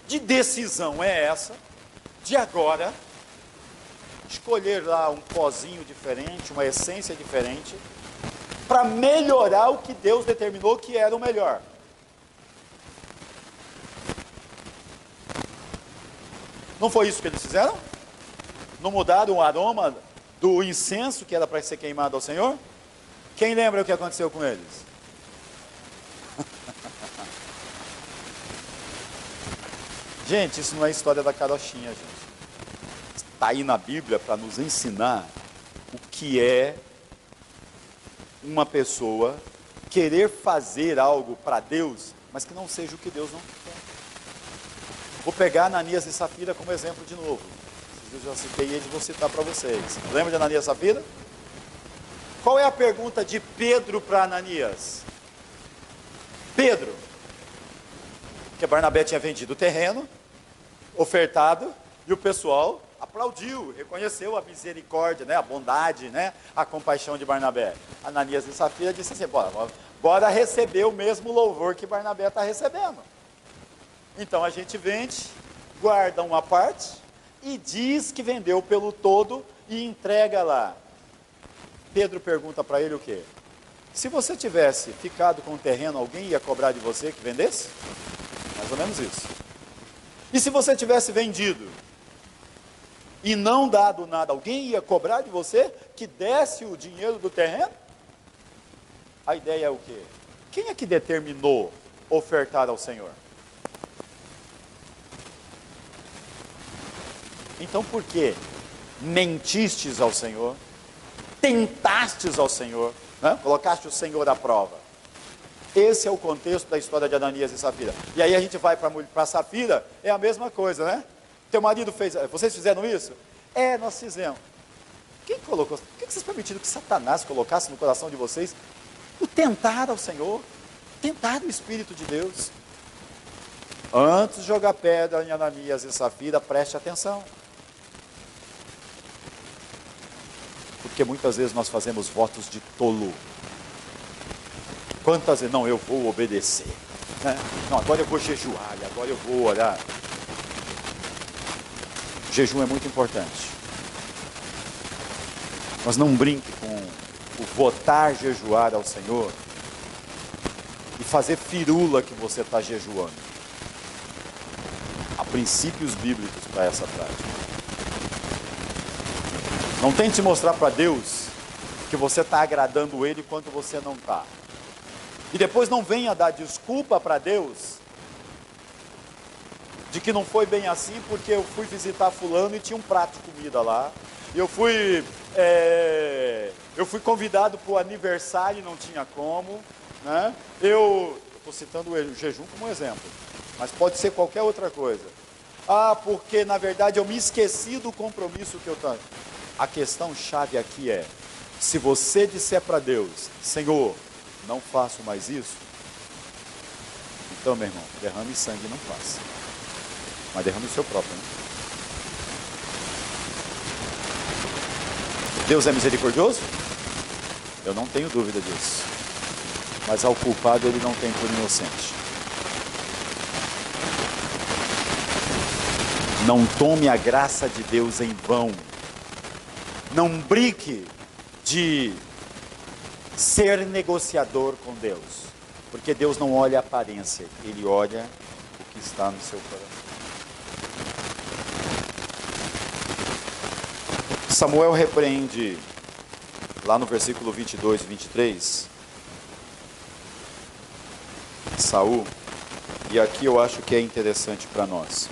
de decisão é essa, de agora, escolher lá um pozinho diferente, uma essência diferente, para melhorar o que Deus determinou que era o melhor? Não foi isso que eles fizeram? Não mudaram o aroma do incenso que era para ser queimado ao Senhor? Quem lembra o que aconteceu com eles? Gente, isso não é história da carochinha, gente. Está aí na Bíblia para nos ensinar o que é uma pessoa querer fazer algo para Deus, mas que não seja o que Deus não quer. Vou pegar Ananias e Safira como exemplo de novo. Eu já citei eles, vou citar para vocês. Lembra de Ananias e Safira? Qual é a pergunta de Pedro para Ananias? Pedro, que Barnabé tinha vendido o terreno, ofertado, e o pessoal aplaudiu, reconheceu a misericórdia, né, a bondade, né, a compaixão de Barnabé. Ananias e Safira disse assim, bora receber o mesmo louvor que Barnabé está recebendo. Então a gente vende, guarda uma parte e diz que vendeu pelo todo e entrega lá. Pedro pergunta para ele o quê? Se você tivesse ficado com o terreno, alguém ia cobrar de você que vendesse? Mais ou menos isso. E se você tivesse vendido? e não dado nada, alguém ia cobrar de você que desse o dinheiro do terreno? A ideia é o quê? Quem é que determinou ofertar ao Senhor? Então por que mentistes ao Senhor? Tentastes ao Senhor, né? Colocaste o Senhor à prova. Esse é o contexto da história de Ananias e Safira. E aí a gente vai para Safira, é a mesma coisa, né? Teu marido fez, vocês fizeram isso? É, nós fizemos. Quem colocou? Por que vocês permitiram que Satanás colocasse no coração de vocês o tentar ao Senhor? Tentar o Espírito de Deus. Antes de jogar pedra em Ananias e Safira, preste atenção. Porque muitas vezes nós fazemos votos de tolo. Quantas vezes, não, eu vou obedecer, né? Não, agora eu vou jejuar, agora eu vou orar. Jejum é muito importante. Mas não brinque com o votar jejuar ao Senhor e fazer firula que você está jejuando. Há princípios bíblicos para essa prática. Não tente mostrar para Deus que você está agradando Ele quando você não está. E depois não venha dar desculpa para Deus de que não foi bem assim porque eu fui visitar fulano e tinha um prato de comida lá. E eu fui convidado para o aniversário e não tinha como, né? Eu estou citando o jejum como exemplo, mas pode ser qualquer outra coisa. Ah, porque na verdade eu me esqueci do compromisso que eu tenho. A questão chave aqui é, se você disser para Deus, Senhor, não faço mais isso, então, meu irmão, derrame sangue e não faça. Mas derrame o seu próprio, né? Deus é misericordioso? Eu não tenho dúvida disso. Mas ao culpado ele não tem por inocente. Não tome a graça de Deus em vão. Não brinque de ser negociador com Deus, porque Deus não olha a aparência, Ele olha o que está no seu coração. Samuel repreende, lá no versículo 22 e 23, Saul, e aqui eu acho que é interessante para nós,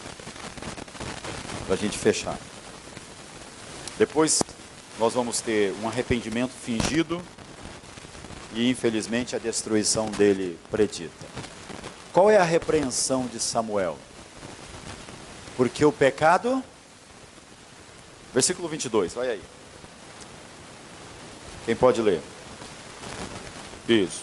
para a gente fechar. Depois nós vamos ter um arrependimento fingido, e infelizmente a destruição dele predita. Qual é a repreensão de Samuel? Porque o pecado... Versículo 22, vai aí. Quem pode ler? Isso.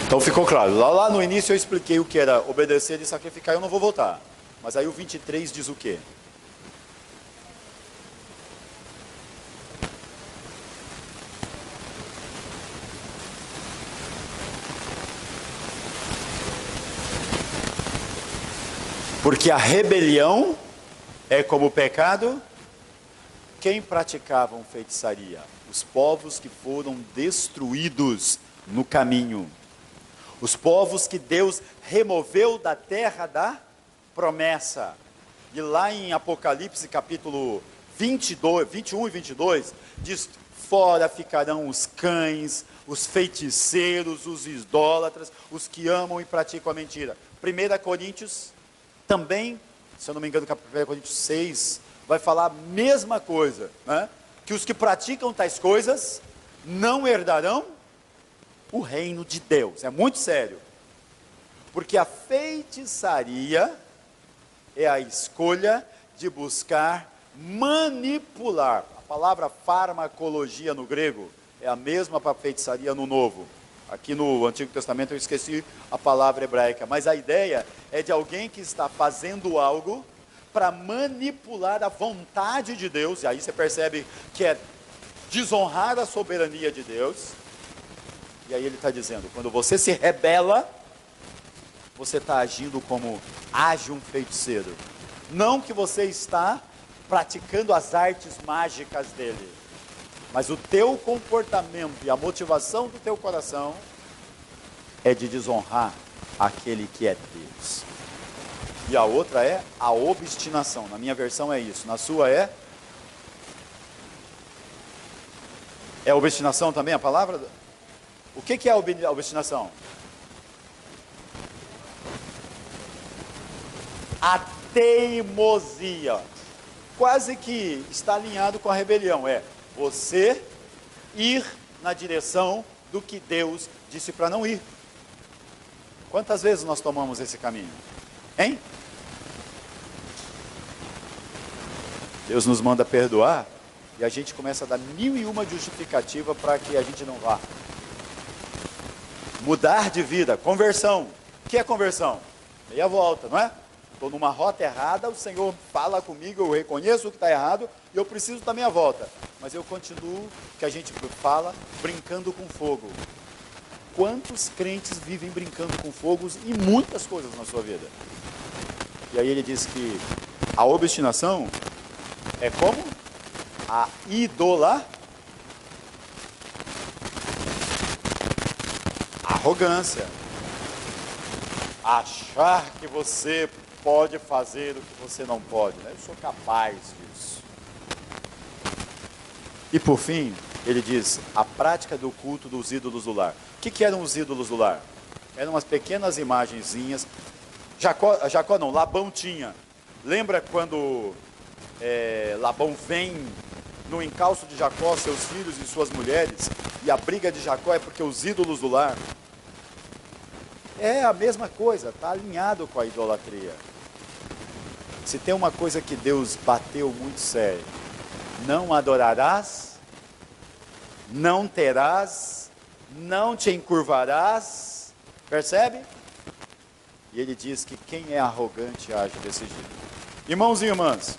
Então ficou claro, lá no início eu expliquei o que era obedecer e sacrificar, eu não vou voltar. Mas aí o 23 diz o quê? Porque a rebelião é como o pecado. Quem praticavam feitiçaria? Os povos que foram destruídos no caminho. Os povos que Deus removeu da terra da promessa. E lá em Apocalipse capítulo 22, 21 e 22, diz, fora ficarão os cães, os feiticeiros, os idólatras, os que amam e praticam a mentira. 1 Coríntios, também, se eu não me engano, 1 Coríntios 6, vai falar a mesma coisa, né? Que os que praticam tais coisas não herdarão o reino de Deus. É muito sério. Porque a feitiçaria é a escolha de buscar manipular. A palavra farmacologia no grego é a mesma para feitiçaria no Novo. Aqui no Antigo Testamento eu esqueci a palavra hebraica. Mas a ideia é de alguém que está fazendo algo para manipular a vontade de Deus. E aí você percebe que é desonrar a soberania de Deus. E aí ele está dizendo, quando você se rebela, você está agindo como age um feiticeiro. Não que você está praticando as artes mágicas dele, Mas o teu comportamento e a motivação do teu coração é de desonrar aquele que é Deus. E a outra é a obstinação. Na minha versão é isso. Na sua é? É obstinação também a palavra? O que é a obstinação? A teimosia. Quase que está alinhado com a rebelião. É você ir na direção do que Deus disse para não ir. Quantas vezes nós tomamos esse caminho? Hein? Deus nos manda perdoar e a gente começa a dar 1001 justificativa para que a gente não vá. Mudar de vida, conversão. O que é conversão? Meia volta, não é? Estou numa rota errada, o Senhor fala comigo, eu reconheço o que está errado e eu preciso da minha volta. Mas eu continuo, que a gente fala, brincando com fogo. Quantos crentes vivem brincando com fogo em muitas coisas na sua vida? E aí ele diz que a obstinação é como? A arrogância. Achar que você pode fazer o que você não pode, né? Eu sou capaz disso. E por fim, ele diz, a prática do culto dos ídolos do lar. O que eram os ídolos do lar? Eram umas pequenas imagenzinhas. Labão tinha. Lembra quando Labão vem no encalço de Jacó, seus filhos e suas mulheres, e a briga de Jacó é porque os ídolos do lar. É a mesma coisa, está alinhado com a idolatria. Se tem uma coisa que Deus bateu muito sério, não adorarás, não terás, não te encurvarás, percebe? E ele diz que quem é arrogante age desse jeito. Irmãos e irmãs,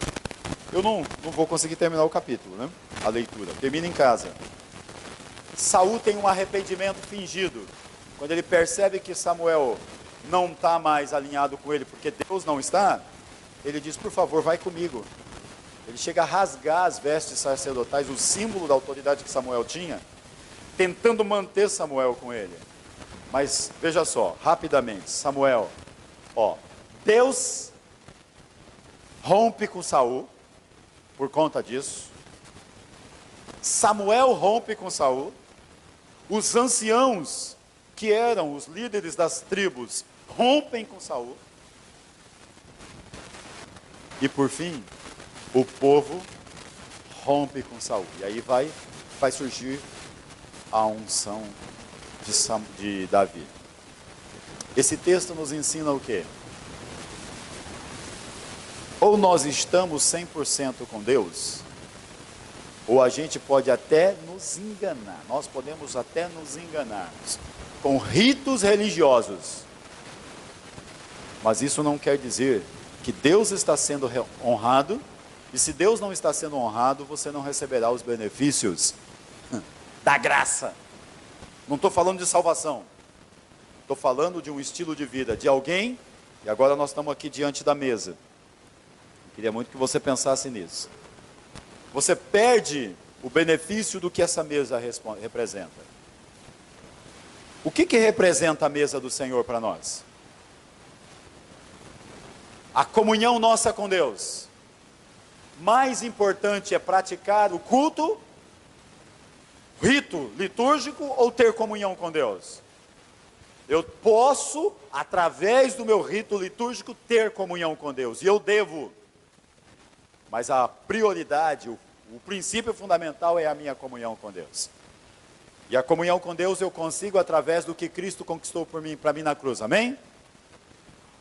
eu não vou conseguir terminar o capítulo, né? A leitura, termina em casa. Saul tem um arrependimento fingido, quando ele percebe que Samuel não está mais alinhado com ele, porque Deus não está, ele diz, por favor, vai comigo. Ele chega a rasgar as vestes sacerdotais, o símbolo da autoridade que Samuel tinha, tentando manter Samuel com ele. Mas, veja só, rapidamente, Samuel, Deus rompe com Saul, por conta disso. Samuel rompe com Saul. Os anciãos, que eram os líderes das tribos, rompem com Saul. E por fim, o povo rompe com Saul. E aí vai surgir a unção de Davi. Esse texto nos ensina o quê? Ou nós estamos 100% com Deus, ou a gente pode até nos enganar. Nós podemos até nos enganarmos com ritos religiosos. Mas isso não quer dizer que Deus está sendo honrado, e se Deus não está sendo honrado, você não receberá os benefícios da graça. Não estou falando de salvação, estou falando de um estilo de vida de alguém, e agora nós estamos aqui diante da mesa. Queria muito que você pensasse nisso. Você perde o benefício do que essa mesa representa. O que representa a mesa do Senhor para nós? A comunhão nossa com Deus. Mais importante é praticar o culto, rito litúrgico, ou ter comunhão com Deus? Eu posso, através do meu rito litúrgico, ter comunhão com Deus, e eu devo. Mas a prioridade, o princípio fundamental é a minha comunhão com Deus. E a comunhão com Deus eu consigo através do que Cristo conquistou para mim na cruz, amém?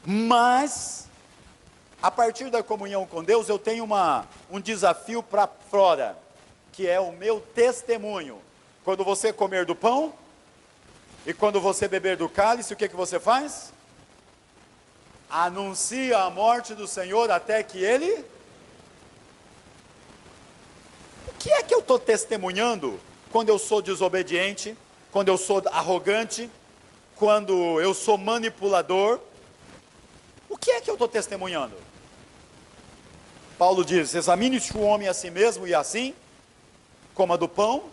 Mas, a partir da comunhão com Deus, eu tenho um desafio para fora, que é o meu testemunho. Quando você comer do pão, e quando você beber do cálice, o que você faz? Anuncia a morte do Senhor até que Ele... O que é que eu estou testemunhando quando eu sou desobediente, quando eu sou arrogante, quando eu sou manipulador? O que é que eu estou testemunhando? Paulo diz, examine-se o homem a si mesmo e assim coma do pão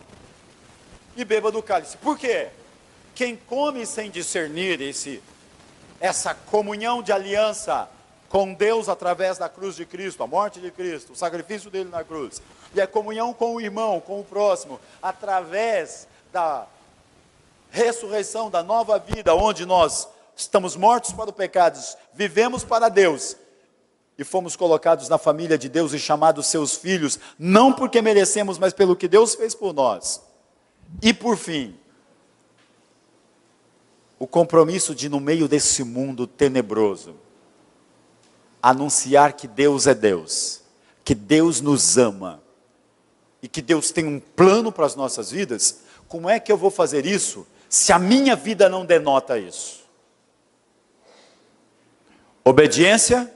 e beba do cálice. Por quê? Quem come sem discernir essa comunhão de aliança com Deus através da cruz de Cristo, a morte de Cristo, o sacrifício dele na cruz, e a comunhão com o irmão, com o próximo, através da ressurreição, da nova vida, onde nós estamos mortos para o pecado, vivemos para Deus, e fomos colocados na família de Deus e chamados seus filhos, não porque merecemos, mas pelo que Deus fez por nós. E por fim, o compromisso de, no meio desse mundo tenebroso, anunciar que Deus é Deus, que Deus nos ama, e que Deus tem um plano para as nossas vidas. Como é que eu vou fazer isso, se a minha vida não denota isso? Obediência?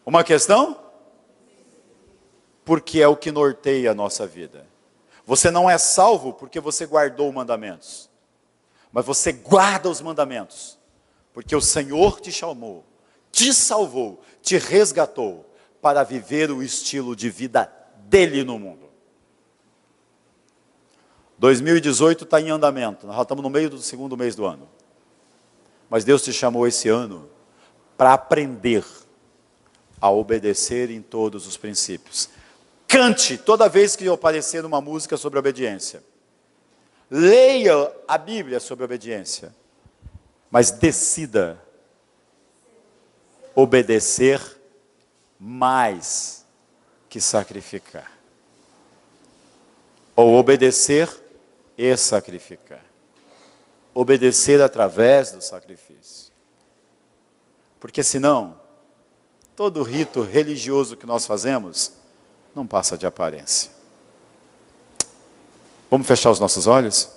Uma questão? Porque é o que norteia a nossa vida. Você não é salvo porque você guardou os mandamentos, mas você guarda os mandamentos, porque o Senhor te chamou, te salvou, te resgatou, para viver o estilo de vida dele no mundo. 2018 está em andamento, nós já estamos no meio do segundo mês do ano. Mas Deus te chamou esse ano para aprender a obedecer em todos os princípios. Cante toda vez que aparecer uma música sobre obediência. Leia a Bíblia sobre obediência. Mas decida obedecer mais que sacrificar. Ou obedecer e sacrificar. Obedecer através do sacrifício. Porque senão, todo rito religioso que nós fazemos não passa de aparência. Vamos fechar os nossos olhos?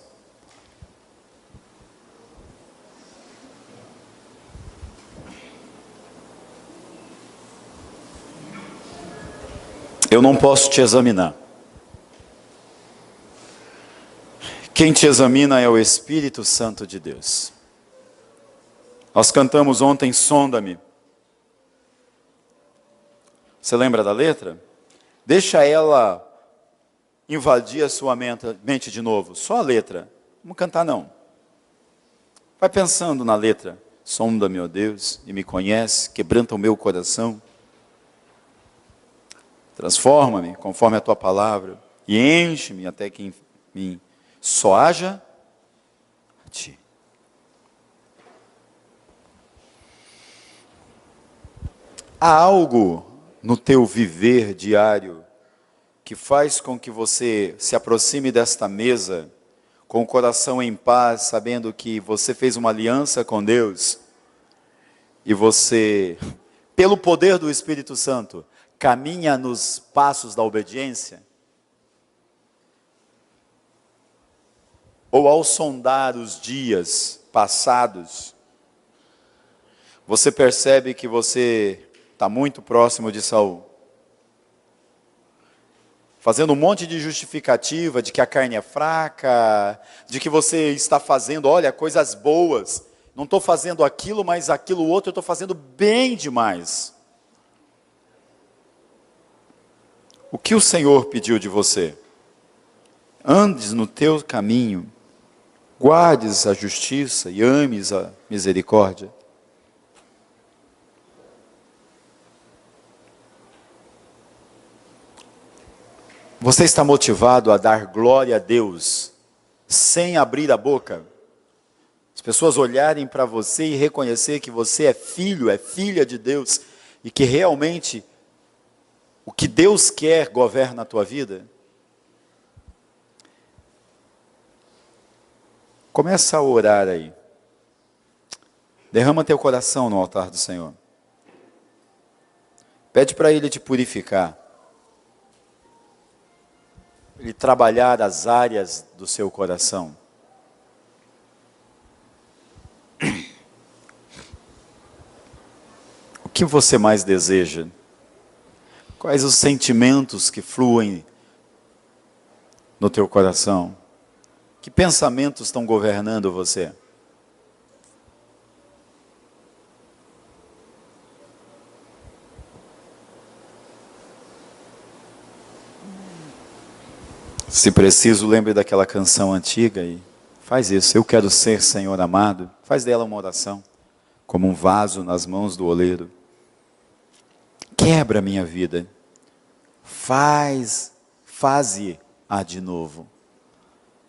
Eu não posso te examinar. Quem te examina é o Espírito Santo de Deus. Nós cantamos ontem, sonda-me. Você lembra da letra? Deixa ela invadir a sua mente de novo. Só a letra. Vamos cantar não. Vai pensando na letra. Sonda-me, ó Deus, e me conhece, quebranta o meu coração. Transforma-me conforme a tua palavra e enche-me até que em mim só haja a ti. Há algo no teu viver diário que faz com que você se aproxime desta mesa com o coração em paz, sabendo que você fez uma aliança com Deus e você, pelo poder do Espírito Santo, caminha nos passos da obediência? Ou ao sondar os dias passados, você percebe que você está muito próximo de Saul, fazendo um monte de justificativa de que a carne é fraca, de que você está fazendo, olha, coisas boas, não estou fazendo aquilo, mas aquilo outro eu estou fazendo bem demais. O que o Senhor pediu de você? Andes no teu caminho, guardes a justiça e ames a misericórdia. Você está motivado a dar glória a Deus sem abrir a boca? As pessoas olharem para você e reconhecer que você é filho, é filha de Deus e que realmente o que Deus quer governa a tua vida? Começa a orar aí. Derrama teu coração no altar do Senhor. Pede para Ele te purificar. Ele trabalhar as áreas do seu coração. O que você mais deseja? Quais os sentimentos que fluem no teu coração? Que pensamentos estão governando você? Se preciso, lembre daquela canção antiga e faz isso. Eu quero ser, Senhor amado. Faz dela uma oração, como um vaso nas mãos do oleiro. Quebra a minha vida. Faze-a de novo.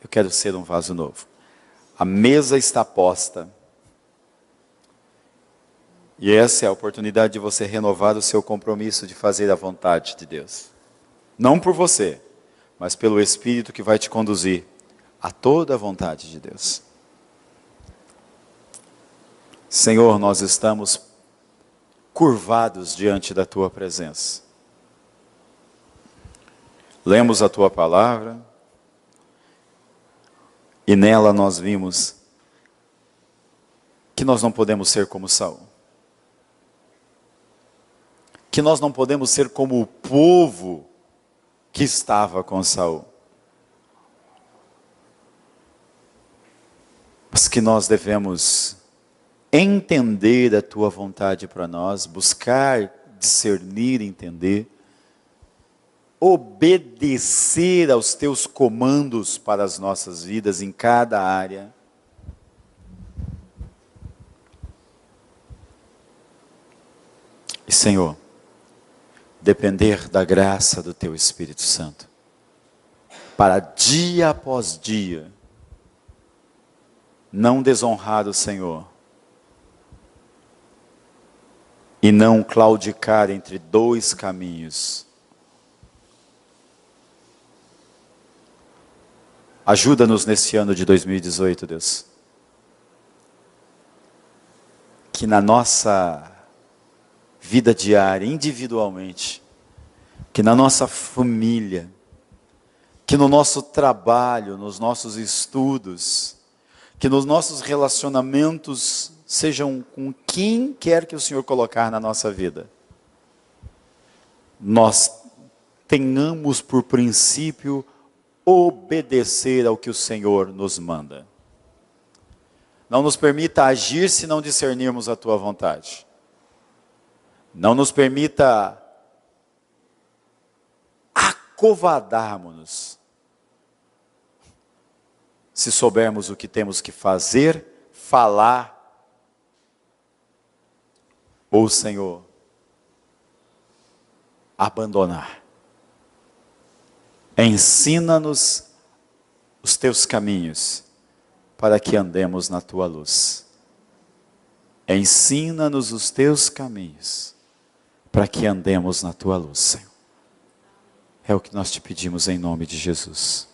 Eu quero ser um vaso novo. A mesa está posta. E essa é a oportunidade de você renovar o seu compromisso de fazer a vontade de Deus. Não por você, mas pelo Espírito que vai te conduzir a toda a vontade de Deus. Senhor, nós estamos curvados diante da Tua presença. Lemos a Tua palavra e nela nós vimos que nós não podemos ser como Saul. Que nós não podemos ser como o povo que estava com Saul. Mas que nós devemos entender a Tua vontade para nós, buscar, discernir, entender, obedecer aos Teus comandos para as nossas vidas em cada área. E Senhor, depender da graça do Teu Espírito Santo, para dia após dia, não desonrar o Senhor, e não claudicar entre dois caminhos. Ajuda-nos nesse ano de 2018, Deus. Que na nossa vida diária, individualmente, que na nossa família, que no nosso trabalho, nos nossos estudos, que nos nossos relacionamentos, sejam com quem quer que o Senhor colocar na nossa vida, nós tenhamos por princípio obedecer ao que o Senhor nos manda. Não nos permita agir se não discernirmos a Tua vontade. Não nos permita acovardarmos-nos se soubermos o que temos que fazer, falar, ou, Senhor, abandonar. Ensina-nos os Teus caminhos, para que andemos na Tua luz. Ensina-nos os Teus caminhos, para que andemos na Tua luz, Senhor. É o que nós te pedimos em nome de Jesus.